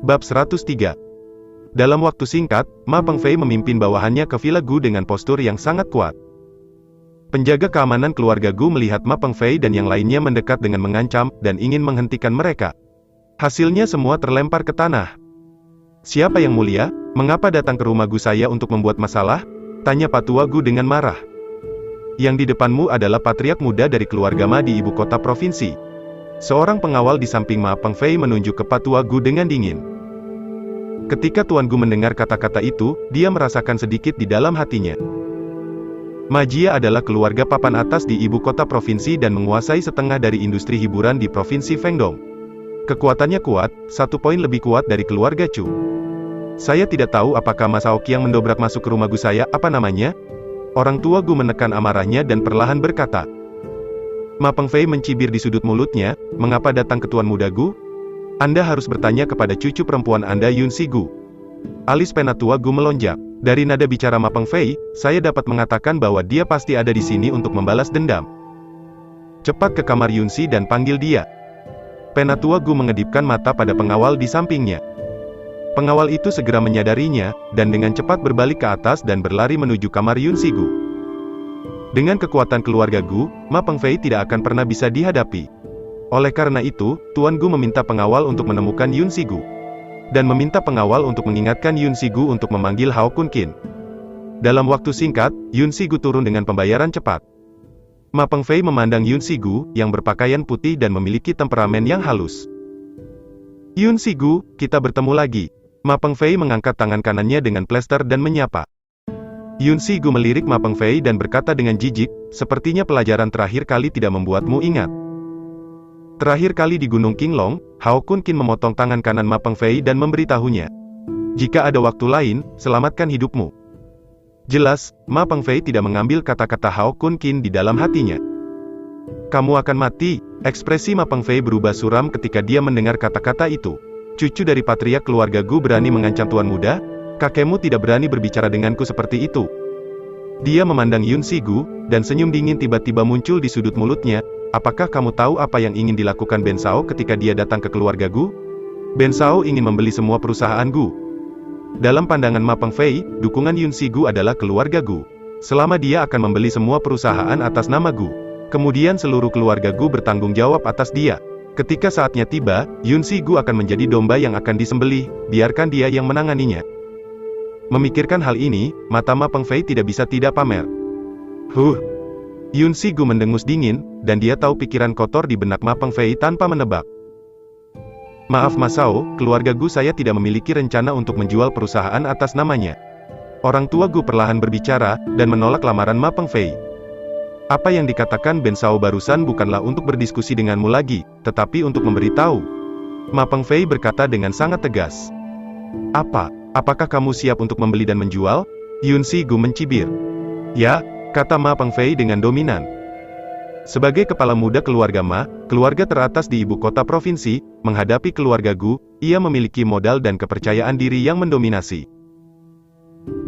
Bab 103. Dalam waktu singkat, Ma Pengfei memimpin bawahannya ke Villa Gu dengan postur yang sangat kuat. Penjaga keamanan keluarga Gu melihat Ma Pengfei dan yang lainnya mendekat dengan mengancam, dan ingin menghentikan mereka. Hasilnya semua terlempar ke tanah. "Siapa yang mulia? Mengapa datang ke rumah Gu saya untuk membuat masalah?" tanya Patua Gu dengan marah. "Yang di depanmu adalah patriark muda dari keluarga Ma di ibu kota provinsi." Seorang pengawal di samping Ma Pengfei menunjuk ke Patua Gu dengan dingin. Ketika Tuan Gu mendengar kata-kata itu, dia merasakan sedikit di dalam hatinya. Ma Jia adalah keluarga papan atas di ibu kota provinsi dan menguasai setengah dari industri hiburan di provinsi Fengdong. Kekuatannya kuat, 1 poin lebih kuat dari keluarga Chu. "Saya tidak tahu apakah Ma Shaoqiang yang mendobrak masuk ke rumah Gu saya, apa namanya?" Orang tua Gu menekan amarahnya dan perlahan berkata. Ma Pengfei mencibir di sudut mulutnya, "Mengapa datang ke Tuan Muda Gu? Anda harus bertanya kepada cucu perempuan Anda Yunsi Gu." Alis penatua Gu melonjak. Dari nada bicara Ma Pengfei, saya dapat mengatakan bahwa dia pasti ada di sini untuk membalas dendam. "Cepat ke kamar Yunsi dan panggil dia." Penatua Gu mengedipkan mata pada pengawal di sampingnya. Pengawal itu segera menyadarinya, dan dengan cepat berbalik ke atas dan berlari menuju kamar Yunsi Gu. Dengan kekuatan keluarga Gu, Ma Pengfei tidak akan pernah bisa dihadapi. Oleh karena itu, Tuan Gu meminta pengawal untuk menemukan Yunsi Gu. Dan meminta pengawal untuk mengingatkan Yunsi Gu untuk memanggil Hao Kun Qin. Dalam waktu singkat, Yunsi Gu turun dengan pembayaran cepat. Ma Pengfei memandang Yunsi Gu, yang berpakaian putih dan memiliki temperamen yang halus. "Yunsi Gu, kita bertemu lagi." Ma Pengfei mengangkat tangan kanannya dengan plester dan menyapa. Yunsi Gu melirik Ma Pengfei dan berkata dengan jijik, "Sepertinya pelajaran terakhir kali tidak membuatmu ingat." Terakhir kali di Gunung Qinglong, Hao Kun Qin memotong tangan kanan Ma Pengfei dan memberitahunya, "Jika ada waktu lain, selamatkan hidupmu." Jelas, Ma Pengfei tidak mengambil kata-kata Hao Kun Qin di dalam hatinya. "Kamu akan mati." Ekspresi Ma Pengfei berubah suram ketika dia mendengar kata-kata itu. "Cucu dari patriark keluarga Gu berani mengancam Tuan Muda? Kakekmu tidak berani berbicara denganku seperti itu." Dia memandang Yunsi Gu, dan senyum dingin tiba-tiba muncul di sudut mulutnya. "Apakah kamu tahu apa yang ingin dilakukan Ben Shao ketika dia datang ke keluarga Gu? Ben Shao ingin membeli semua perusahaan Gu." Dalam pandangan Ma Pengfei, dukungan Yunsi Gu adalah keluarga Gu. Selama dia akan membeli semua perusahaan atas nama Gu, kemudian seluruh keluarga Gu bertanggung jawab atas dia. Ketika saatnya tiba, Yunsi Gu akan menjadi domba yang akan disembelih, biarkan dia yang menanganinya. Memikirkan hal ini, mata Ma Pengfei tidak bisa tidak pamer. Yunsi Gu mendengus dingin, dan dia tahu pikiran kotor di benak Ma Pengfei tanpa menebak. "Maaf Ma Shao, keluarga Gu saya tidak memiliki rencana untuk menjual perusahaan atas namanya." Orang tua Gu perlahan berbicara, dan menolak lamaran Ma Pengfei. "Apa yang dikatakan Ben Shao barusan bukanlah untuk berdiskusi denganmu lagi, tetapi untuk memberitahu." Ma Pengfei berkata dengan sangat tegas. Apakah kamu siap untuk membeli dan menjual?" Yunsi Gu mencibir. "Ya," kata Ma Pengfei dengan dominan. Sebagai kepala muda keluarga Ma, keluarga teratas di ibu kota provinsi, menghadapi keluarga Gu, ia memiliki modal dan kepercayaan diri yang mendominasi.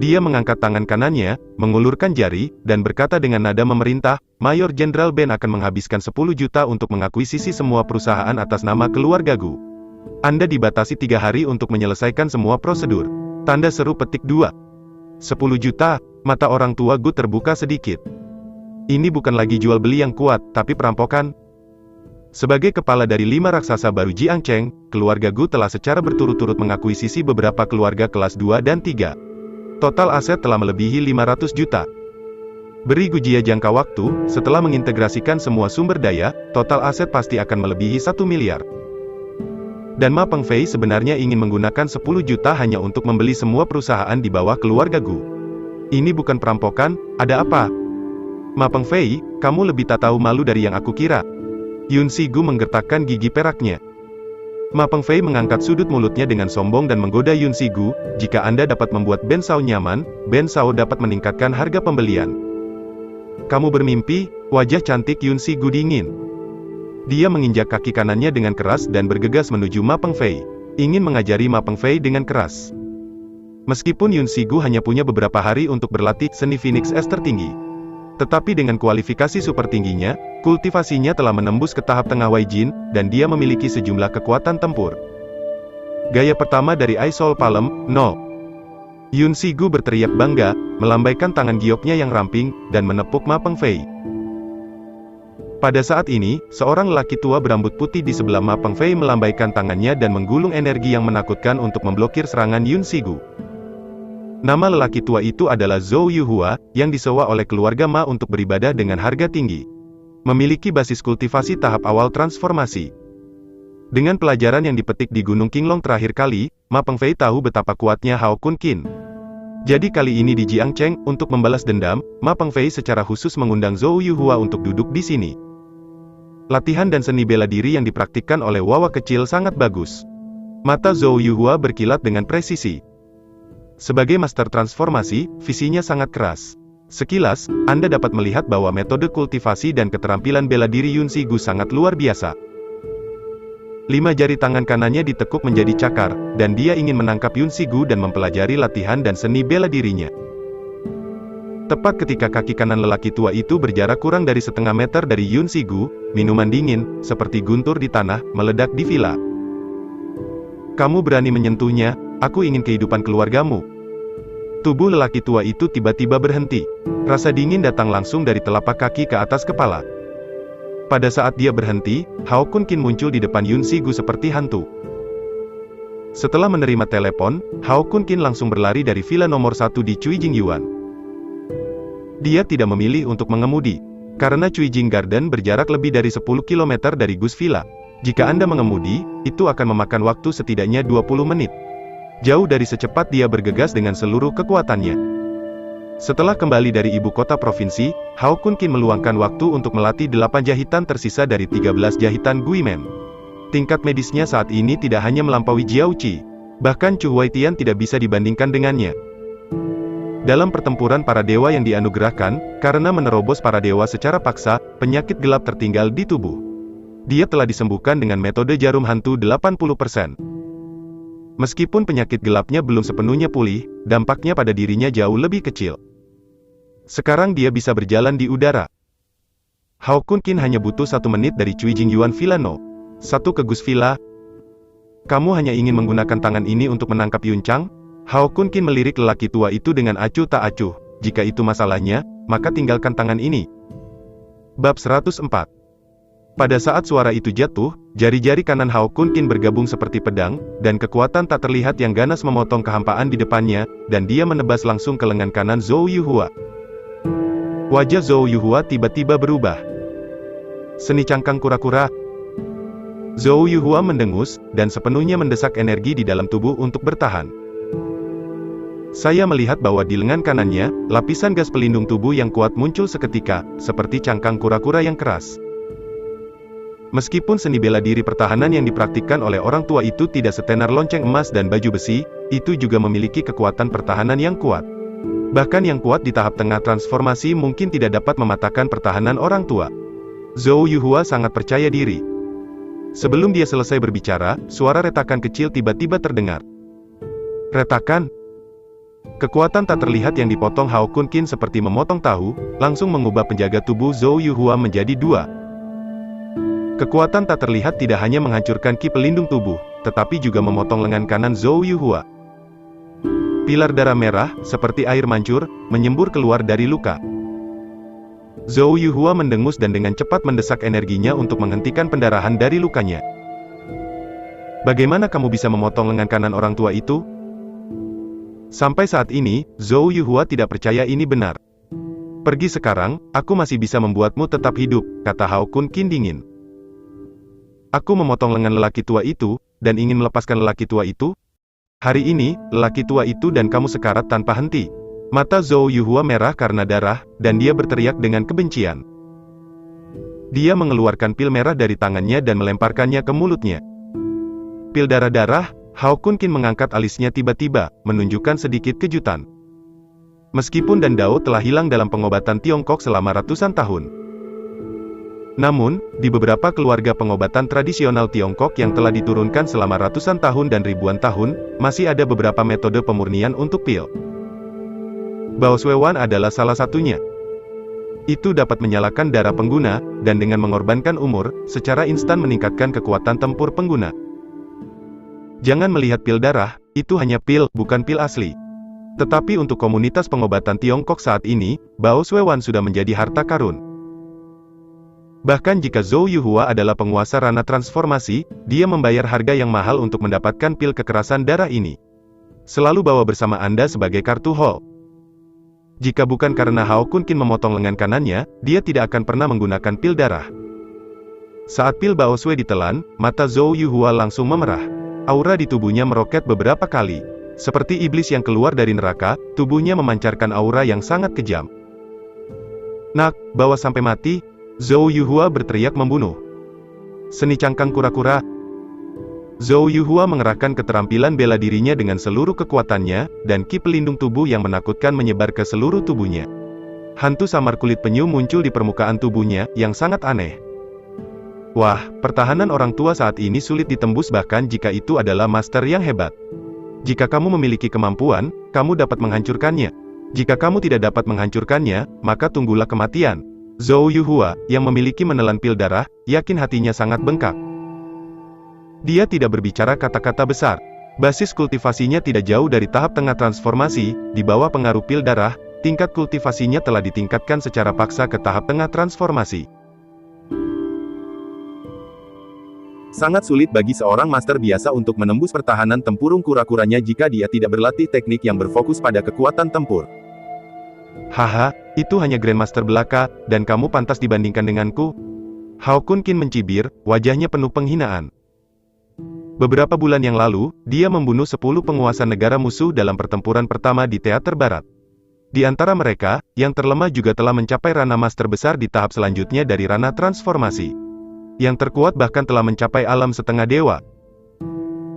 Dia mengangkat tangan kanannya, mengulurkan jari, dan berkata dengan nada memerintah, "Mayor Jenderal Ben akan menghabiskan 10 juta untuk mengakuisisi semua perusahaan atas nama keluarga Gu. Anda dibatasi 3 hari untuk menyelesaikan semua prosedur." Tanda seru petik 2. 10 juta, mata orang tua Gu terbuka sedikit. Ini bukan lagi jual beli yang kuat, tapi perampokan. Sebagai kepala dari 5 raksasa baru Jiangcheng, keluarga Gu telah secara berturut-turut mengakuisisi beberapa keluarga kelas 2 dan 3. Total aset telah melebihi 500 juta. Beri Gu Jia jangka waktu, setelah mengintegrasikan semua sumber daya, total aset pasti akan melebihi 1 miliar. Dan Ma Pengfei sebenarnya ingin menggunakan 10 juta hanya untuk membeli semua perusahaan di bawah keluarga Gu. Ini bukan perampokan, ada apa? "Ma Pengfei, kamu lebih tak tahu malu dari yang aku kira." Yunsi Gu menggertakkan gigi peraknya. Ma Pengfei mengangkat sudut mulutnya dengan sombong dan menggoda Yunsi Gu, "Jika Anda dapat membuat Ben Shao nyaman, Ben Shao dapat meningkatkan harga pembelian." "Kamu bermimpi." Wajah cantik Yunsi Gu dingin. Dia menginjak kaki kanannya dengan keras dan bergegas menuju Ma Pengfei. Ingin mengajari Ma Pengfei dengan keras. Meskipun Yunsi Gu hanya punya beberapa hari untuk berlatih seni Phoenix Es tertinggi, tetapi dengan kualifikasi super tingginya, kultivasinya telah menembus ke tahap tengah Wei Jin, dan dia memiliki sejumlah kekuatan tempur. Gaya pertama dari Aisol Palem, no. Yun Sigu berteriak bangga, melambaikan tangan gioknya yang ramping, dan menepuk Ma Pengfei. Pada saat ini, seorang lelaki tua berambut putih di sebelah Ma Pengfei melambaikan tangannya dan menggulung energi yang menakutkan untuk memblokir serangan Yun Sigu. Nama lelaki tua itu adalah Zhou Yuhua, yang disewa oleh keluarga Ma untuk beribadah dengan harga tinggi. Memiliki basis kultivasi tahap awal transformasi. Dengan pelajaran yang dipetik di Gunung Qinglong terakhir kali, Ma Pengfei tahu betapa kuatnya Hao Kun Qin. Jadi kali ini di Jiangcheng, untuk membalas dendam, Ma Pengfei secara khusus mengundang Zhou Yuhua untuk duduk di sini. Latihan dan seni bela diri yang dipraktikkan oleh Wawa kecil sangat bagus. Mata Zhou Yuhua berkilat dengan presisi. Sebagai master transformasi, visinya sangat keras. Sekilas, Anda dapat melihat bahwa metode kultivasi dan keterampilan bela diri Yun Sigu sangat luar biasa. 5 jari tangan kanannya ditekuk menjadi cakar, dan dia ingin menangkap Yun Sigu dan mempelajari latihan dan seni bela dirinya. Tepat ketika kaki kanan lelaki tua itu berjarak kurang dari setengah meter dari Yun Sigu, minuman dingin, seperti guntur di tanah, meledak di villa. Kamu berani menyentuhnya, aku ingin kehidupan keluargamu. Tubuh lelaki tua itu tiba-tiba berhenti. Rasa dingin datang langsung dari telapak kaki ke atas kepala. Pada saat dia berhenti, Hao Kun Qin muncul di depan Yun Sigu seperti hantu. Setelah menerima telepon, Hao Kun Qin langsung berlari dari villa nomor 1 di Cuijing Yuan. Dia tidak memilih untuk mengemudi, karena Cuijing Garden berjarak lebih dari 10 km dari Gus Villa. Jika Anda mengemudi, itu akan memakan waktu setidaknya 20 menit. Jauh dari secepat dia bergegas dengan seluruh kekuatannya. Setelah kembali dari ibu kota provinsi, Hao Kun Qin meluangkan waktu untuk melatih 8 jahitan tersisa dari 13 jahitan Guimen. Tingkat medisnya saat ini tidak hanya melampaui Jiao Qi, bahkan Chu Huaitian tidak bisa dibandingkan dengannya. Dalam pertempuran para dewa yang dianugerahkan, karena menerobos para dewa secara paksa, penyakit gelap tertinggal di tubuh. Dia telah disembuhkan dengan metode jarum hantu 80%. Meskipun penyakit gelapnya belum sepenuhnya pulih, dampaknya pada dirinya jauh lebih kecil. Sekarang dia bisa berjalan di udara. Hao Kun Qin hanya butuh 1 menit dari Cuijing Yuan Villa No. 1 ke Gus Villa. Kamu hanya ingin menggunakan tangan ini untuk menangkap Yun Chang? Hao Kun Qin melirik lelaki tua itu dengan acuh tak acuh. Jika itu masalahnya, maka tinggalkan tangan ini. Bab 104. Pada saat suara itu jatuh, jari-jari kanan Hao Kun Qin bergabung seperti pedang, dan kekuatan tak terlihat yang ganas memotong kehampaan di depannya, dan dia menebas langsung ke lengan kanan Zhou Yuhua. Wajah Zhou Yuhua tiba-tiba berubah. Seni cangkang kura-kura. Zhou Yuhua mendengus, dan sepenuhnya mendesak energi di dalam tubuh untuk bertahan. Saya melihat bahwa di lengan kanannya, lapisan gas pelindung tubuh yang kuat muncul seketika, seperti cangkang kura-kura yang keras. Meskipun seni bela diri pertahanan yang dipraktikkan oleh orang tua itu tidak setenar lonceng emas dan baju besi, itu juga memiliki kekuatan pertahanan yang kuat. Bahkan yang kuat di tahap tengah transformasi mungkin tidak dapat mematahkan pertahanan orang tua. Zhou Yuhua sangat percaya diri. Sebelum dia selesai berbicara, suara retakan kecil tiba-tiba terdengar. Retakan? Kekuatan tak terlihat yang dipotong Hao Kun Qin seperti memotong tahu, langsung mengubah penjaga tubuh Zhou Yuhua menjadi 2. Kekuatan tak terlihat tidak hanya menghancurkan ki pelindung tubuh, tetapi juga memotong lengan kanan Zhou Yuhua. Pilar darah merah, seperti air mancur, menyembur keluar dari luka. Zhou Yuhua mendengus dan dengan cepat mendesak energinya untuk menghentikan pendarahan dari lukanya. Bagaimana kamu bisa memotong lengan kanan orang tua itu? Sampai saat ini, Zhou Yuhua tidak percaya ini benar. Pergi sekarang, aku masih bisa membuatmu tetap hidup, kata Hao Kun Qin dingin. Aku memotong lengan lelaki tua itu, dan ingin melepaskan lelaki tua itu? Hari ini, lelaki tua itu dan kamu sekarat tanpa henti. Mata Zhou Yuhua merah karena darah, dan dia berteriak dengan kebencian. Dia mengeluarkan pil merah dari tangannya dan melemparkannya ke mulutnya. Pil darah-darah, Hao Kun Qin mengangkat alisnya tiba-tiba, menunjukkan sedikit kejutan. Meskipun Dan Dao telah hilang dalam pengobatan Tiongkok selama ratusan tahun. Namun, di beberapa keluarga pengobatan tradisional Tiongkok yang telah diturunkan selama ratusan tahun dan ribuan tahun, masih ada beberapa metode pemurnian untuk pil. Bao Shui Wan adalah salah satunya. Itu dapat menyalakan darah pengguna, dan dengan mengorbankan umur, secara instan meningkatkan kekuatan tempur pengguna. Jangan melihat pil darah, itu hanya pil, bukan pil asli. Tetapi untuk komunitas pengobatan Tiongkok saat ini, Bao Shuewan sudah menjadi harta karun. Bahkan jika Zhou Yuhua adalah penguasa Rana Transformasi, dia membayar harga yang mahal untuk mendapatkan pil kekerasan darah ini. Selalu bawa bersama Anda sebagai kartu haul. Jika bukan karena Hao Kun Qin memotong lengan kanannya, dia tidak akan pernah menggunakan pil darah. Saat pil Bao Shui ditelan, mata Zhou Yuhua langsung memerah. Aura di tubuhnya meroket beberapa kali. Seperti iblis yang keluar dari neraka, tubuhnya memancarkan aura yang sangat kejam. Nak, bawa sampai mati, Zhou Yuhua berteriak membunuh. Seni cangkang kura-kura. Zhou Yuhua mengerahkan keterampilan bela dirinya dengan seluruh kekuatannya, dan ki pelindung tubuh yang menakutkan menyebar ke seluruh tubuhnya. Hantu samar kulit penyu muncul di permukaan tubuhnya, yang sangat aneh. Wah, pertahanan orang tua saat ini sulit ditembus bahkan jika itu adalah master yang hebat. Jika kamu memiliki kemampuan, kamu dapat menghancurkannya. Jika kamu tidak dapat menghancurkannya, maka tunggulah kematian. Zhou Yuhua, yang memiliki menelan pil darah, yakin hatinya sangat bengkak. Dia tidak berbicara kata-kata besar. Basis kultivasinya tidak jauh dari tahap tengah transformasi, di bawah pengaruh pil darah, tingkat kultivasinya telah ditingkatkan secara paksa ke tahap tengah transformasi. Sangat sulit bagi seorang master biasa untuk menembus pertahanan tempurung kura-kuranya jika dia tidak berlatih teknik yang berfokus pada kekuatan tempur. Haha, itu hanya Grandmaster belaka, dan kamu pantas dibandingkan denganku? Hao Kun Qin mencibir, wajahnya penuh penghinaan. Beberapa bulan yang lalu, dia membunuh 10 penguasa negara musuh dalam pertempuran pertama di teater barat. Di antara mereka, yang terlemah juga telah mencapai Rana Master besar di tahap selanjutnya dari Rana Transformasi. Yang terkuat bahkan telah mencapai alam setengah dewa.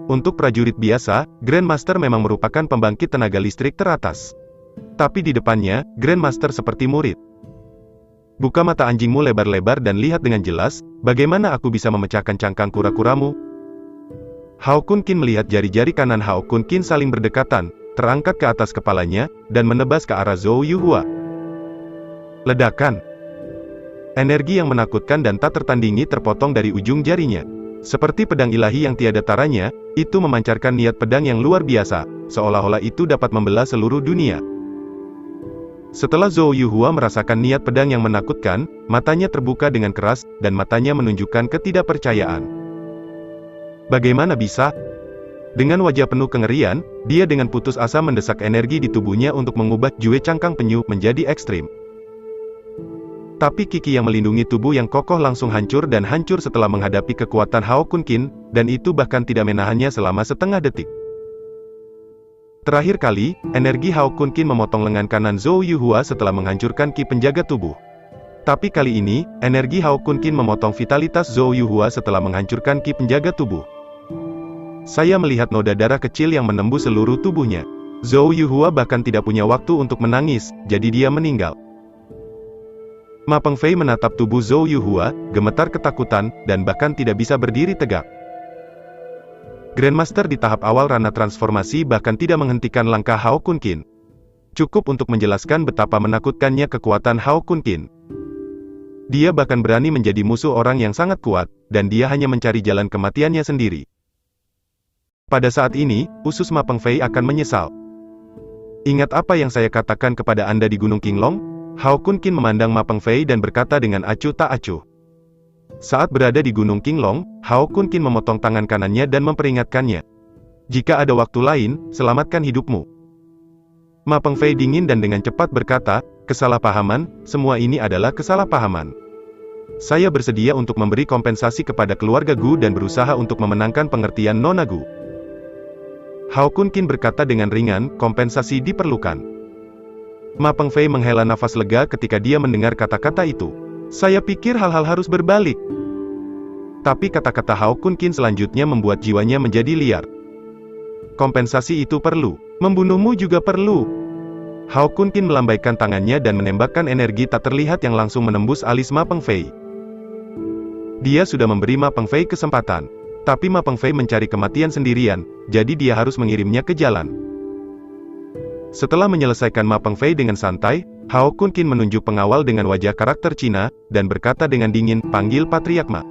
Untuk prajurit biasa, Grandmaster memang merupakan pembangkit tenaga listrik teratas. Tapi di depannya, Grandmaster seperti murid. Buka mata anjingmu lebar-lebar dan lihat dengan jelas, bagaimana aku bisa memecahkan cangkang kura-kuramu? Hao Kun Qin melihat jari-jari kanan Hao Kun Qin saling berdekatan, terangkat ke atas kepalanya, dan menebas ke arah Zhou Yuhua. Ledakan. Energi yang menakutkan dan tak tertandingi terpotong dari ujung jarinya. Seperti pedang ilahi yang tiada taranya, itu memancarkan niat pedang yang luar biasa, seolah-olah itu dapat membelah seluruh dunia. Setelah Zhou Yuhua merasakan niat pedang yang menakutkan, matanya terbuka dengan keras, dan matanya menunjukkan ketidakpercayaan. Bagaimana bisa? Dengan wajah penuh kengerian, dia dengan putus asa mendesak energi di tubuhnya untuk mengubah Jue Cangkang Penyu menjadi ekstrim. Tapi Kiki yang melindungi tubuh yang kokoh langsung hancur dan hancur setelah menghadapi kekuatan Hao Kun Qin, dan itu bahkan tidak menahannya selama setengah detik. Terakhir kali, energi Hao Kun Qin memotong lengan kanan Zhou Yuhua setelah menghancurkan ki penjaga tubuh. Tapi kali ini, energi Hao Kun Qin memotong vitalitas Zhou Yuhua setelah menghancurkan ki penjaga tubuh. Saya melihat noda darah kecil yang menembus seluruh tubuhnya. Zhou Yuhua bahkan tidak punya waktu untuk menangis, jadi dia meninggal. Ma Pengfei menatap tubuh Zhou Yuhua, gemetar ketakutan, dan bahkan tidak bisa berdiri tegak. Grandmaster di tahap awal Rana Transformasi bahkan tidak menghentikan langkah Hao Kun Qin. Cukup untuk menjelaskan betapa menakutkannya kekuatan Hao Kun Qin. Dia bahkan berani menjadi musuh orang yang sangat kuat, dan dia hanya mencari jalan kematiannya sendiri. Pada saat ini, usus Ma Pengfei akan menyesal. Ingat apa yang saya katakan kepada Anda di Gunung Qinglong? Hao Kun Qin memandang Ma Pengfei dan berkata dengan acuh tak acuh. Saat berada di Gunung Qinglong, Hao Kun Qin memotong tangan kanannya dan memperingatkannya. Jika ada waktu lain, selamatkan hidupmu. Ma Pengfei dingin dan dengan cepat berkata, kesalahpahaman, semua ini adalah kesalahpahaman. Saya bersedia untuk memberi kompensasi kepada keluarga Gu dan berusaha untuk memenangkan pengertian Nona Gu. Hao Kun Qin berkata dengan ringan, kompensasi diperlukan. Ma Pengfei menghela nafas lega ketika dia mendengar kata-kata itu. Saya pikir hal-hal harus berbalik. Tapi kata-kata Hao Kun Qin selanjutnya membuat jiwanya menjadi liar. Kompensasi itu perlu. Membunuhmu juga perlu. Hao Kun Qin melambaikan tangannya dan menembakkan energi tak terlihat yang langsung menembus alis Ma Pengfei. Dia sudah memberi Ma Pengfei kesempatan. Tapi Ma Pengfei mencari kematian sendirian, jadi dia harus mengirimnya ke jalan. Setelah menyelesaikan Ma Pengfei dengan santai, Hao Kun Qin menunjuk pengawal dengan wajah karakter Cina, dan berkata dengan dingin, panggil Patriark Ma.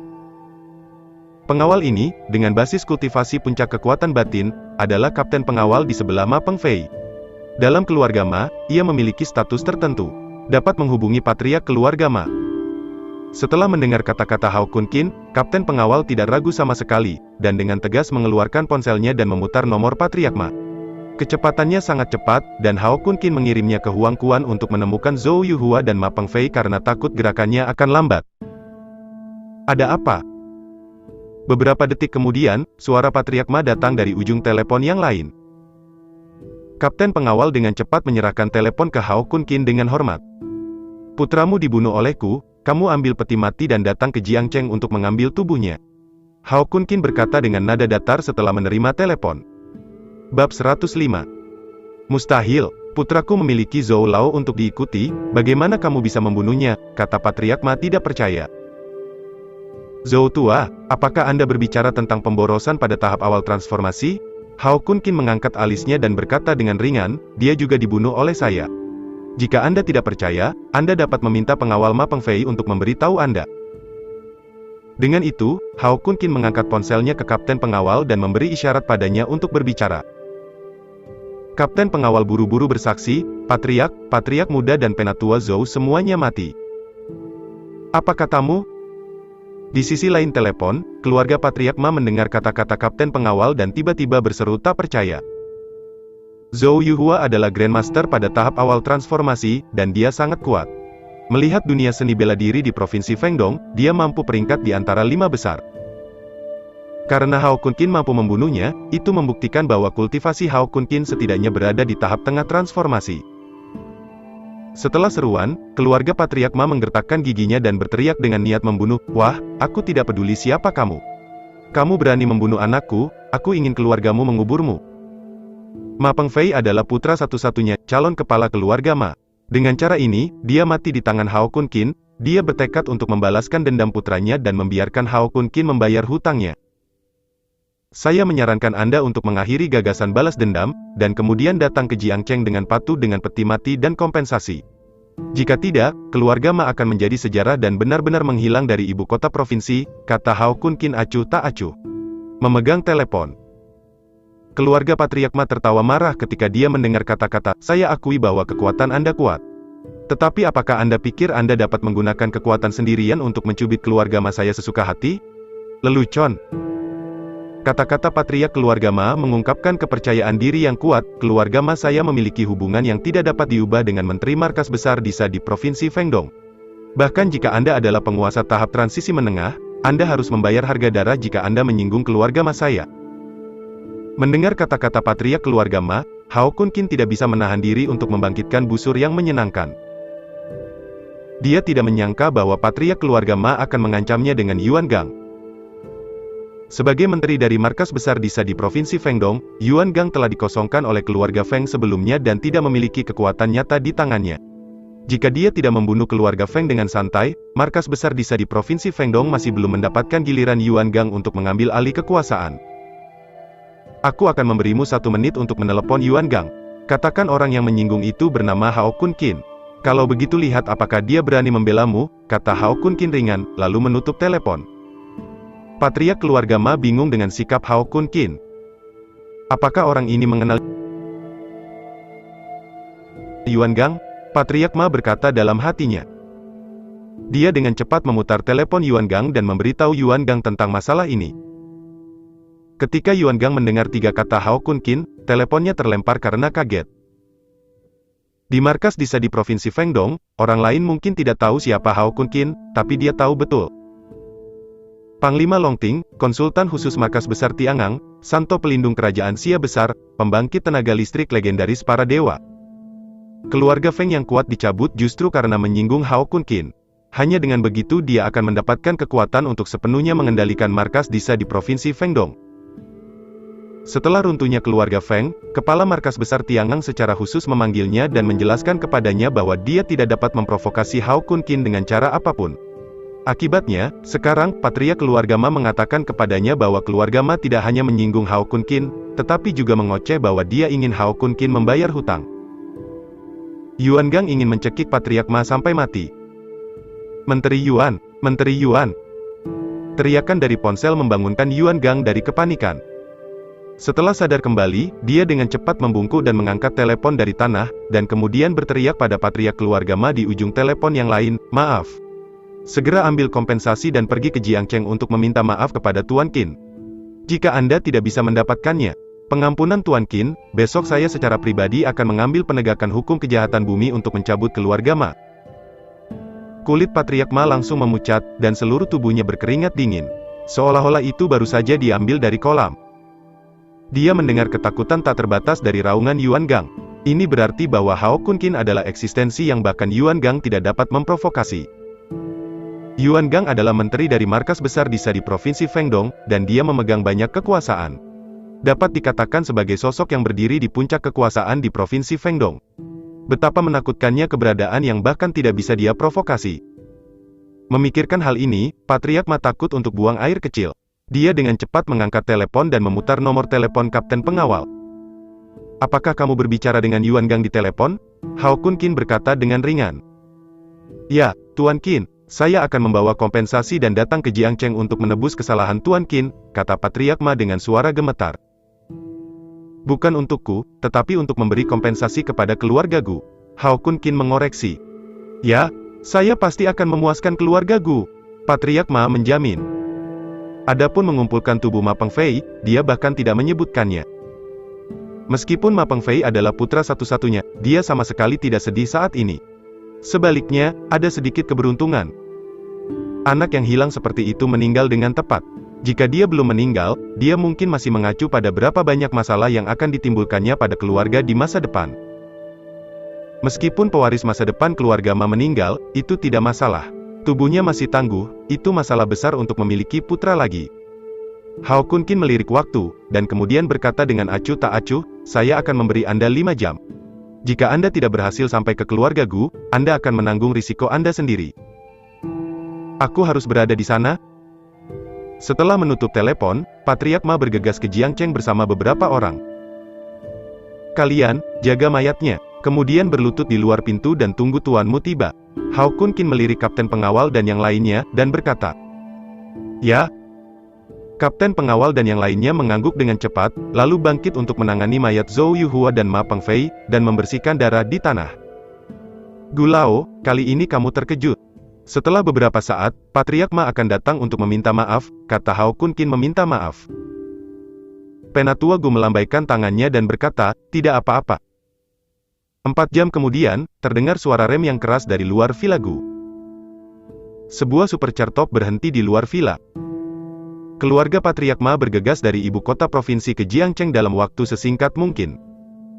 Pengawal ini, dengan basis kultivasi puncak kekuatan batin, adalah kapten pengawal di sebelah Ma Pengfei. Dalam keluarga Ma, ia memiliki status tertentu. Dapat menghubungi patriark keluarga Ma. Setelah mendengar kata-kata Hao Kun Qin, kapten pengawal tidak ragu sama sekali, dan dengan tegas mengeluarkan ponselnya dan memutar nomor patriark Ma. Kecepatannya sangat cepat, dan Hao Kun Qin mengirimnya ke Huang Quan untuk menemukan Zhou Yuhua dan Ma Pengfei karena takut gerakannya akan lambat. Ada apa? Beberapa detik kemudian, suara patriark Ma datang dari ujung telepon yang lain. Kapten pengawal dengan cepat menyerahkan telepon ke Hao Kun Qin dengan hormat. Putramu dibunuh olehku, kamu ambil peti mati dan datang ke Jiangcheng untuk mengambil tubuhnya. Hao Kun Qin berkata dengan nada datar setelah menerima telepon. Bab 105. Mustahil, putraku memiliki Zhou Lao untuk diikuti, bagaimana kamu bisa membunuhnya, kata patriark Ma tidak percaya. Zhou tua, apakah Anda berbicara tentang pemborosan pada tahap awal transformasi? Hao Kun Qin mengangkat alisnya dan berkata dengan ringan, dia juga dibunuh oleh saya. Jika Anda tidak percaya, Anda dapat meminta pengawal Ma Pengfei untuk memberitahu Anda. Dengan itu, Hao Kun Qin mengangkat ponselnya ke kapten pengawal dan memberi isyarat padanya untuk berbicara. Kapten pengawal buru-buru bersaksi, patriark muda dan penatua Zhou semuanya mati. Apa katamu? Di sisi lain telepon, keluarga patriark Ma mendengar kata-kata kapten pengawal dan tiba-tiba berseru tak percaya. Zhou Yuhua adalah Grandmaster pada tahap awal transformasi, dan dia sangat kuat. Melihat dunia seni bela diri di Provinsi Fengdong, dia mampu peringkat di antara 5 besar. Karena Hao Kun Qin mampu membunuhnya, itu membuktikan bahwa kultivasi Hao Kun Qin setidaknya berada di tahap tengah transformasi. Setelah seruan, keluarga patriark Ma menggertakkan giginya dan berteriak dengan niat membunuh, wah, aku tidak peduli siapa kamu. Kamu berani membunuh anakku, aku ingin keluargamu menguburmu. Ma Pengfei adalah putra satu-satunya, calon kepala keluarga Ma. Dengan cara ini, dia mati di tangan Hao Kun Qin, dia bertekad untuk membalaskan dendam putranya dan membiarkan Hao Kun Qin membayar hutangnya. Saya menyarankan Anda untuk mengakhiri gagasan balas dendam, dan kemudian datang ke Jiangcheng dengan patuh dengan peti mati dan kompensasi. Jika tidak, keluarga Ma akan menjadi sejarah dan benar-benar menghilang dari ibu kota provinsi, kata Hao Kun Qin acuh tak acuh. Memegang telepon. Keluarga patriark Ma tertawa marah ketika dia mendengar kata-kata, saya akui bahwa kekuatan Anda kuat. Tetapi apakah Anda pikir Anda dapat menggunakan kekuatan sendirian untuk mencubit keluarga Ma saya sesuka hati? Lelucon. Kata-kata patriark keluarga Ma mengungkapkan kepercayaan diri yang kuat, keluarga Ma saya memiliki hubungan yang tidak dapat diubah dengan menteri markas besar Disa di Provinsi Fengdong. Bahkan jika Anda adalah penguasa tahap transisi menengah, Anda harus membayar harga darah jika Anda menyinggung keluarga Ma saya. Mendengar kata-kata patriark keluarga Ma, Hao Kun Qin tidak bisa menahan diri untuk membangkitkan busur yang menyenangkan. Dia tidak menyangka bahwa patriark keluarga Ma akan mengancamnya dengan Yuan Gang. Sebagai menteri dari markas besar Disa di Provinsi Fengdong, Yuan Gang telah dikosongkan oleh keluarga Feng sebelumnya dan tidak memiliki kekuatan nyata di tangannya. Jika dia tidak membunuh keluarga Feng dengan santai, markas besar Disa di Provinsi Fengdong masih belum mendapatkan giliran Yuan Gang untuk mengambil alih kekuasaan. Aku akan memberimu 1 menit untuk menelepon Yuan Gang. Katakan orang yang menyinggung itu bernama Hao Kun Qin. Kalau begitu lihat apakah dia berani membelamu, kata Hao Kun Qin ringan, lalu menutup telepon. Patriark keluarga Ma bingung dengan sikap Hao Kun Qin. Apakah orang ini mengenal Yuan Gang? Patriark Ma berkata dalam hatinya. Dia dengan cepat memutar telepon Yuan Gang dan memberitahu Yuan Gang tentang masalah ini. Ketika Yuan Gang mendengar 3 kata Hao Kun Qin, teleponnya terlempar karena kaget. Di markas Disa di Provinsi Fengdong, orang lain mungkin tidak tahu siapa Hao Kun Qin, tapi dia tahu betul. Panglima Longting, konsultan khusus markas besar Tiangang, Santo pelindung kerajaan Xia besar, pembangkit tenaga listrik legendaris para dewa. Keluarga Feng yang kuat dicabut justru karena menyinggung Hao Kun Qin. Hanya dengan begitu dia akan mendapatkan kekuatan untuk sepenuhnya mengendalikan markas Disa di Provinsi Fengdong. Setelah runtuhnya keluarga Feng, kepala markas besar Tiangang secara khusus memanggilnya dan menjelaskan kepadanya bahwa dia tidak dapat memprovokasi Hao Kun Qin dengan cara apapun. Akibatnya, sekarang, patriark keluarga Ma mengatakan kepadanya bahwa keluarga Ma tidak hanya menyinggung Hao Kun Qin, tetapi juga mengoceh bahwa dia ingin Hao Kun Qin membayar hutang. Yuan Gang ingin mencekik patriark Ma sampai mati. Menteri Yuan. Teriakan dari ponsel membangunkan Yuan Gang dari kepanikan. Setelah sadar kembali, dia dengan cepat membungkuk dan mengangkat telepon dari tanah, dan kemudian berteriak pada patriark keluarga Ma di ujung telepon yang lain, "Maaf. Segera ambil kompensasi dan pergi ke Jiangcheng untuk meminta maaf kepada Tuan Qin. Jika Anda tidak bisa mendapatkannya, pengampunan Tuan Qin, besok saya secara pribadi akan mengambil penegakan hukum kejahatan bumi untuk mencabut keluarga Ma." Kulit patriark Ma langsung memucat, dan seluruh tubuhnya berkeringat dingin. Seolah-olah itu baru saja diambil dari kolam. Dia mendengar ketakutan tak terbatas dari raungan Yuan Gang. Ini berarti bahwa Hao Kun Qin adalah eksistensi yang bahkan Yuan Gang tidak dapat memprovokasi. Yuan Gang adalah menteri dari markas besar Disa di Provinsi Fengdong, dan dia memegang banyak kekuasaan. Dapat dikatakan sebagai sosok yang berdiri di puncak kekuasaan di Provinsi Fengdong. Betapa menakutkannya keberadaan yang bahkan tidak bisa dia provokasi. Memikirkan hal ini, patriark Ma takut untuk buang air kecil. Dia dengan cepat mengangkat telepon dan memutar nomor telepon kapten pengawal. "Apakah kamu berbicara dengan Yuan Gang di telepon?" Hao Kun Qin berkata dengan ringan. "Ya, Tuan Qin, saya akan membawa kompensasi dan datang ke Jiangcheng untuk menebus kesalahan Tuan Qin," kata patriark Ma dengan suara gemetar. "Bukan untukku, tetapi untuk memberi kompensasi kepada keluarga Gu." Hao Kun Qin mengoreksi. "Ya, saya pasti akan memuaskan keluarga Gu," patriark Ma menjamin. Adapun mengumpulkan tubuh Ma Pengfei, dia bahkan tidak menyebutkannya. Meskipun Ma Pengfei adalah putra satu-satunya, dia sama sekali tidak sedih saat ini. Sebaliknya, ada sedikit keberuntungan. Anak yang hilang seperti itu meninggal dengan tepat. Jika dia belum meninggal, dia mungkin masih mengacu pada berapa banyak masalah yang akan ditimbulkannya pada keluarga di masa depan. Meskipun pewaris masa depan keluarga Ma meninggal, itu tidak masalah. Tubuhnya masih tangguh, itu masalah besar untuk memiliki putra lagi. Hao Kun Qin melirik waktu, dan kemudian berkata dengan acuh tak acuh, "Saya akan memberi Anda 5 jam. Jika Anda tidak berhasil sampai ke keluarga Gu, Anda akan menanggung risiko Anda sendiri." "Aku harus berada di sana?" Setelah menutup telepon, patriark Ma bergegas ke Jiangcheng bersama beberapa orang. "Kalian, jaga mayatnya. Kemudian berlutut di luar pintu dan tunggu tuanmu tiba." Hao Kun Qin melirik kapten pengawal dan yang lainnya, dan berkata, "Ya." Kapten pengawal dan yang lainnya mengangguk dengan cepat, lalu bangkit untuk menangani mayat Zhou Yuhua dan Ma Pengfei, dan membersihkan darah di tanah. "Gulao, kali ini kamu terkejut. Setelah beberapa saat, patriark Ma akan datang untuk meminta maaf," kata Hao Kun Qin meminta maaf. Penatua Gu melambaikan tangannya dan berkata, "Tidak apa-apa." 4 jam kemudian, terdengar suara rem yang keras dari luar villa Gu. Sebuah supercar top berhenti di luar villa. Keluarga patriark Ma bergegas dari ibu kota provinsi ke Jiangcheng dalam waktu sesingkat mungkin.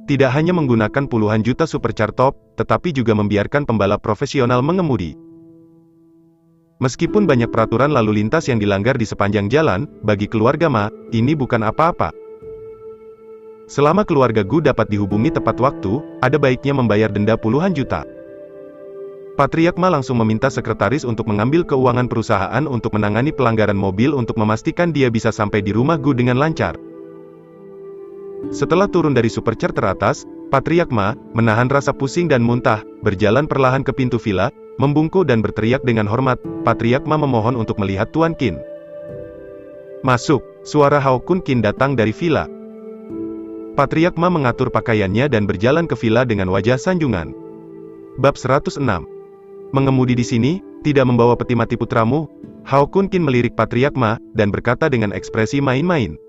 Tidak hanya menggunakan puluhan juta supercar top, tetapi juga membiarkan pembalap profesional mengemudi. Meskipun banyak peraturan lalu lintas yang dilanggar di sepanjang jalan, bagi keluarga Ma, ini bukan apa-apa. Selama keluarga Gu dapat dihubungi tepat waktu, ada baiknya membayar denda puluhan juta. Patriark Ma langsung meminta sekretaris untuk mengambil keuangan perusahaan untuk menangani pelanggaran mobil untuk memastikan dia bisa sampai di rumah Gu dengan lancar. Setelah turun dari supercar teratas, patriark Ma, menahan rasa pusing dan muntah, berjalan perlahan ke pintu villa, membungkuk dan berteriak dengan hormat, patriark Ma memohon untuk melihat Tuan Qin. "Masuk," suara Hao Kun Qin datang dari villa. Patriark Ma mengatur pakaiannya dan berjalan ke villa dengan wajah sanjungan. Bab 106. "Mengemudi di sini, tidak membawa peti mati putramu?" Hao Kun Qin melirik patriark Ma, dan berkata dengan ekspresi main-main.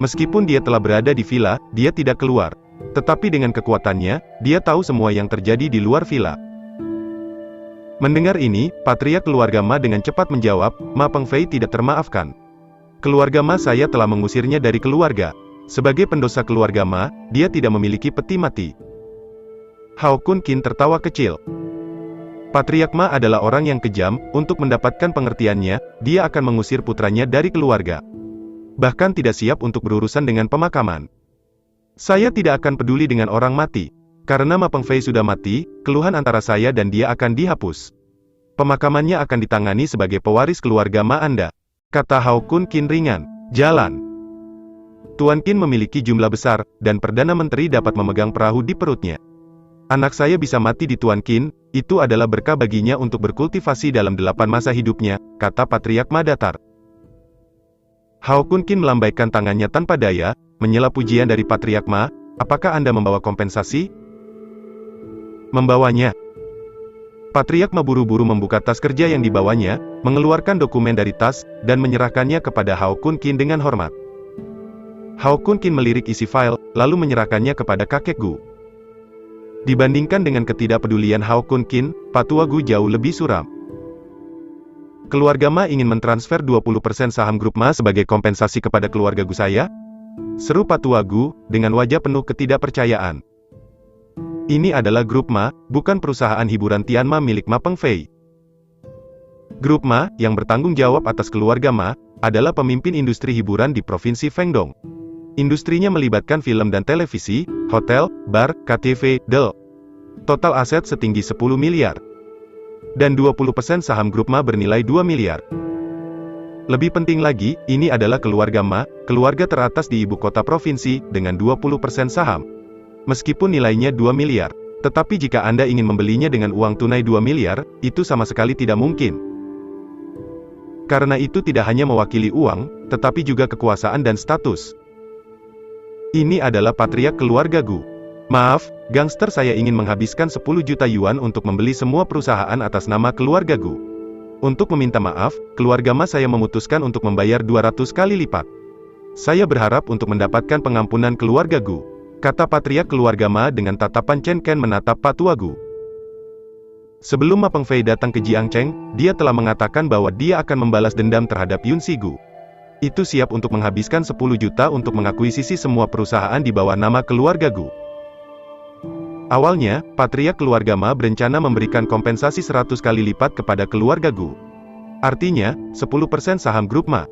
Meskipun dia telah berada di villa, dia tidak keluar. Tetapi dengan kekuatannya, dia tahu semua yang terjadi di luar villa. Mendengar ini, patriark keluarga Ma dengan cepat menjawab, "Ma Pengfei tidak termaafkan. Keluarga Ma saya telah mengusirnya dari keluarga. Sebagai pendosa keluarga Ma, dia tidak memiliki peti mati." Hao Kun Qin tertawa kecil. Patriark Ma adalah orang yang kejam, untuk mendapatkan pengertiannya, dia akan mengusir putranya dari keluarga. Bahkan tidak siap untuk berurusan dengan pemakaman. "Saya tidak akan peduli dengan orang mati. Karena Ma Pengfei sudah mati, keluhan antara saya dan dia akan dihapus. Pemakamannya akan ditangani sebagai pewaris keluarga Ma Anda," kata Hao Kun Qin ringan. "Jalan." Tuan Qin memiliki jumlah besar, dan Perdana Menteri dapat memegang perahu di perutnya. Anak saya bisa mati di Tuan Qin, itu adalah berkah baginya untuk berkultivasi dalam 8 masa hidupnya, kata Patriark Ma datar. Hao Kun Qin melambaikan tangannya tanpa daya, menyela pujian dari Patriark Ma. Apakah Anda membawa kompensasi? Membawanya. Patriark Ma buru-buru membuka tas kerja yang dibawanya, mengeluarkan dokumen dari tas, dan menyerahkannya kepada Hao Kun Qin dengan hormat. Hao Kun Qin melirik isi file, lalu menyerahkannya kepada kakek Gu. Dibandingkan dengan ketidakpedulian Hao Kun Qin, Patua Gu jauh lebih suram. Keluarga Ma ingin mentransfer 20% saham grup Ma sebagai kompensasi kepada keluarga Gu saya? Seru Patua Gu, dengan wajah penuh ketidakpercayaan. Ini adalah grup Ma, bukan perusahaan hiburan Tian Ma milik Ma Pengfei. Grup Ma, yang bertanggung jawab atas keluarga Ma, adalah pemimpin industri hiburan di Provinsi Fengdong. Industrinya melibatkan film dan televisi, hotel, bar, KTV, del. Total aset setinggi 10 miliar. Dan 20% saham grup Ma bernilai 2 miliar. Lebih penting lagi, ini adalah keluarga Ma, keluarga teratas di ibu kota provinsi, dengan 20% saham. Meskipun nilainya 2 miliar. Tetapi jika Anda ingin membelinya dengan uang tunai 2 miliar, itu sama sekali tidak mungkin. Karena itu tidak hanya mewakili uang, tetapi juga kekuasaan dan status. Ini adalah patriark keluarga Gu. Maaf, gangster, saya ingin menghabiskan 10 juta yuan untuk membeli semua perusahaan atas nama keluarga Gu. Untuk meminta maaf, keluarga Ma saya memutuskan untuk membayar 200 kali lipat. Saya berharap untuk mendapatkan pengampunan keluarga Gu, kata patriark keluarga Ma dengan tatapan Chen Ken menatap Patua Gu. Sebelum Ma Pengfei datang ke Jiangcheng, dia telah mengatakan bahwa dia akan membalas dendam terhadap Yun Sigu. Itu siap untuk menghabiskan 10 juta untuk mengakuisisi semua perusahaan di bawah nama keluarga Gu. Awalnya, patriark keluarga Ma berencana memberikan kompensasi 100 kali lipat kepada keluarga Gu. Artinya, 10% saham grup Ma.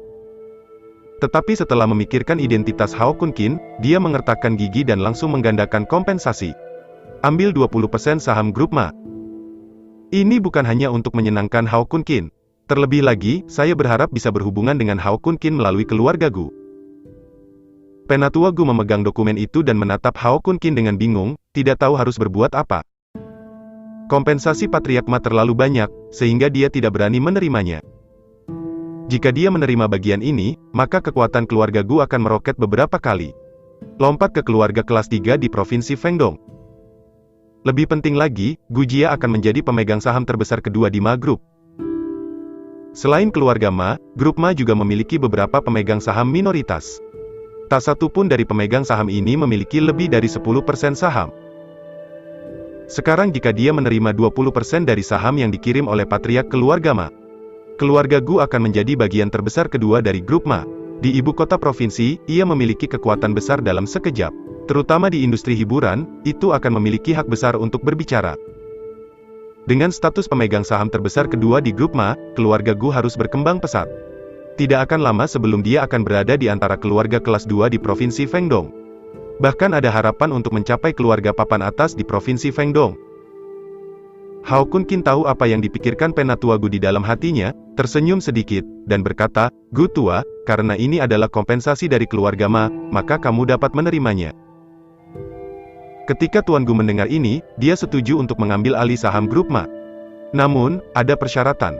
Tetapi setelah memikirkan identitas Hao Kun Qin, dia mengertakkan gigi dan langsung menggandakan kompensasi. Ambil 20% saham grup Ma. Ini bukan hanya untuk menyenangkan Hao Kun Qin. Terlebih lagi, saya berharap bisa berhubungan dengan Hao Kun Qin melalui keluarga Gu. Penatua Gu memegang dokumen itu dan menatap Hao Kun Qin dengan bingung, tidak tahu harus berbuat apa. Kompensasi patriark Ma terlalu banyak, sehingga dia tidak berani menerimanya. Jika dia menerima bagian ini, maka kekuatan keluarga Gu akan meroket beberapa kali. Lompat ke keluarga kelas 3 di Provinsi Fengdong. Lebih penting lagi, Gu Jia akan menjadi pemegang saham terbesar kedua di Ma Group. Selain keluarga Ma, grup Ma juga memiliki beberapa pemegang saham minoritas. Tak satu pun dari pemegang saham ini memiliki lebih dari 10% saham. Sekarang jika dia menerima 20% dari saham yang dikirim oleh patriark keluarga Ma, keluarga Gu akan menjadi bagian terbesar kedua dari grup Ma. Di ibu kota provinsi, ia memiliki kekuatan besar dalam sekejap. Terutama di industri hiburan, itu akan memiliki hak besar untuk berbicara. Dengan status pemegang saham terbesar kedua di grup Ma, keluarga Gu harus berkembang pesat. Tidak akan lama sebelum dia akan berada di antara keluarga kelas 2 di Provinsi Fengdong. Bahkan ada harapan untuk mencapai keluarga papan atas di Provinsi Fengdong. Hao Kun Qin tahu apa yang dipikirkan Penatua Gu di dalam hatinya, tersenyum sedikit, dan berkata, "Gu tua, karena ini adalah kompensasi dari keluarga Ma, maka kamu dapat menerimanya." Ketika Tuan Gu mendengar ini, dia setuju untuk mengambil alih saham grup Ma. Namun, ada persyaratan.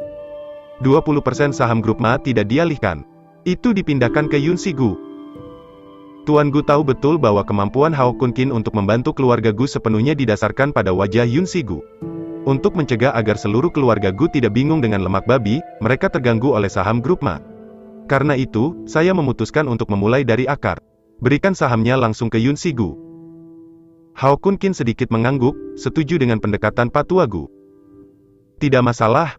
20% saham grup Ma tidak dialihkan. Itu dipindahkan ke Yun Sigu. Tuan Gu tahu betul bahwa kemampuan Hao Kun Qin untuk membantu keluarga Gu sepenuhnya didasarkan pada wajah Yun Sigu. Untuk mencegah agar seluruh keluarga Gu tidak bingung dengan lemak babi, mereka terganggu oleh saham grup Ma. Karena itu, saya memutuskan untuk memulai dari akar. Berikan sahamnya langsung ke Yun Sigu. Hao Kun Qin sedikit mengangguk, setuju dengan pendekatan Patua Gu. Tidak masalah.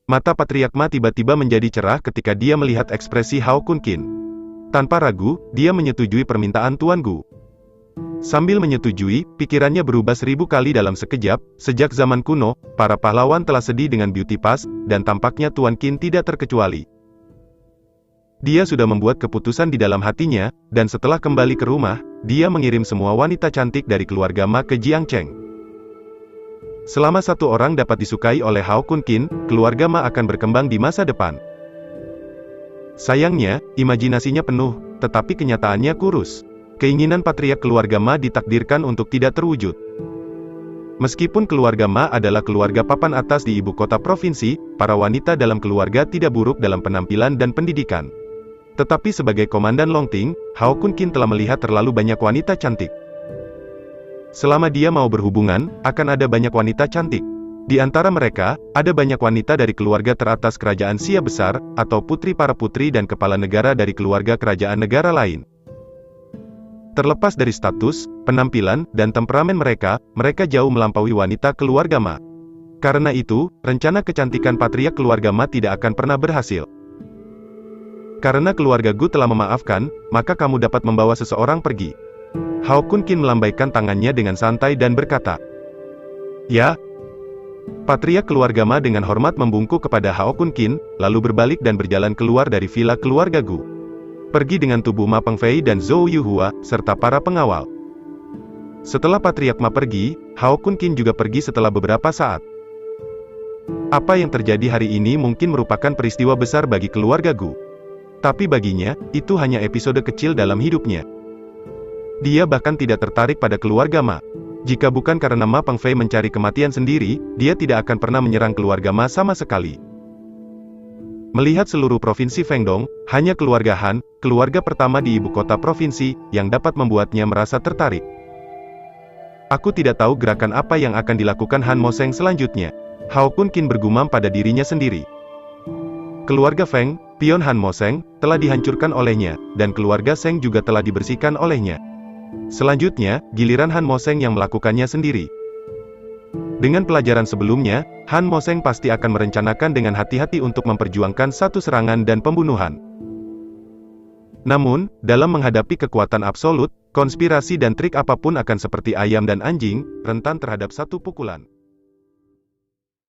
Mata patriark Ma tiba-tiba menjadi cerah ketika dia melihat ekspresi Hao Kun Qin. Tanpa ragu, dia menyetujui permintaan Tuan Gu. Sambil menyetujui, pikirannya berubah 1000 kali dalam sekejap. Sejak zaman kuno, para pahlawan telah sedih dengan beauty pass, dan tampaknya Tuan Qin tidak terkecuali. Dia sudah membuat keputusan di dalam hatinya, dan setelah kembali ke rumah, dia mengirim semua wanita cantik dari keluarga Ma ke Jiangcheng. Selama satu orang dapat disukai oleh Hao Kun Qin, keluarga Ma akan berkembang di masa depan. Sayangnya, imajinasinya penuh, tetapi kenyataannya kurus. Keinginan patriark keluarga Ma ditakdirkan untuk tidak terwujud. Meskipun keluarga Ma adalah keluarga papan atas di ibu kota provinsi, para wanita dalam keluarga tidak buruk dalam penampilan dan pendidikan. Tetapi sebagai komandan Longting, Hao Kun Qin telah melihat terlalu banyak wanita cantik. Selama dia mau berhubungan, akan ada banyak wanita cantik. Di antara mereka, ada banyak wanita dari keluarga teratas kerajaan Xia besar, atau putri para putri dan kepala negara dari keluarga kerajaan negara lain. Terlepas dari status, penampilan, dan temperamen mereka, mereka jauh melampaui wanita keluarga Ma. Karena itu, rencana kecantikan patriark keluarga Ma tidak akan pernah berhasil. Karena keluarga Gu telah memaafkan, maka kamu dapat membawa seseorang pergi. Hao Kun Qin melambaikan tangannya dengan santai dan berkata, "Ya." Patriark keluarga Ma dengan hormat membungkuk kepada Hao Kun Qin, lalu berbalik dan berjalan keluar dari villa keluarga Gu. Pergi dengan tubuh Ma Pengfei dan Zhou Yuhua, serta para pengawal. Setelah Patriark Ma pergi, Hao Kun Qin juga pergi setelah beberapa saat. Apa yang terjadi hari ini mungkin merupakan peristiwa besar bagi keluarga Gu. Tapi baginya, itu hanya episode kecil dalam hidupnya. Dia bahkan tidak tertarik pada keluarga Ma. Jika bukan karena Ma Pengfei mencari kematian sendiri, dia tidak akan pernah menyerang keluarga Ma sama sekali. Melihat seluruh provinsi Fengdong, hanya keluarga Han, keluarga pertama di ibu kota provinsi, yang dapat membuatnya merasa tertarik. Aku tidak tahu gerakan apa yang akan dilakukan Han Moseng selanjutnya. Hao Kun Qin bergumam pada dirinya sendiri. Keluarga Feng, pion Han Moseng, telah dihancurkan olehnya, dan keluarga Seng juga telah dibersihkan olehnya. Selanjutnya, giliran Han Moseng yang melakukannya sendiri. Dengan pelajaran sebelumnya, Han Moseng pasti akan merencanakan dengan hati-hati untuk memperjuangkan satu serangan dan pembunuhan. Namun, dalam menghadapi kekuatan absolut, konspirasi dan trik apapun akan seperti ayam dan anjing, rentan terhadap satu pukulan.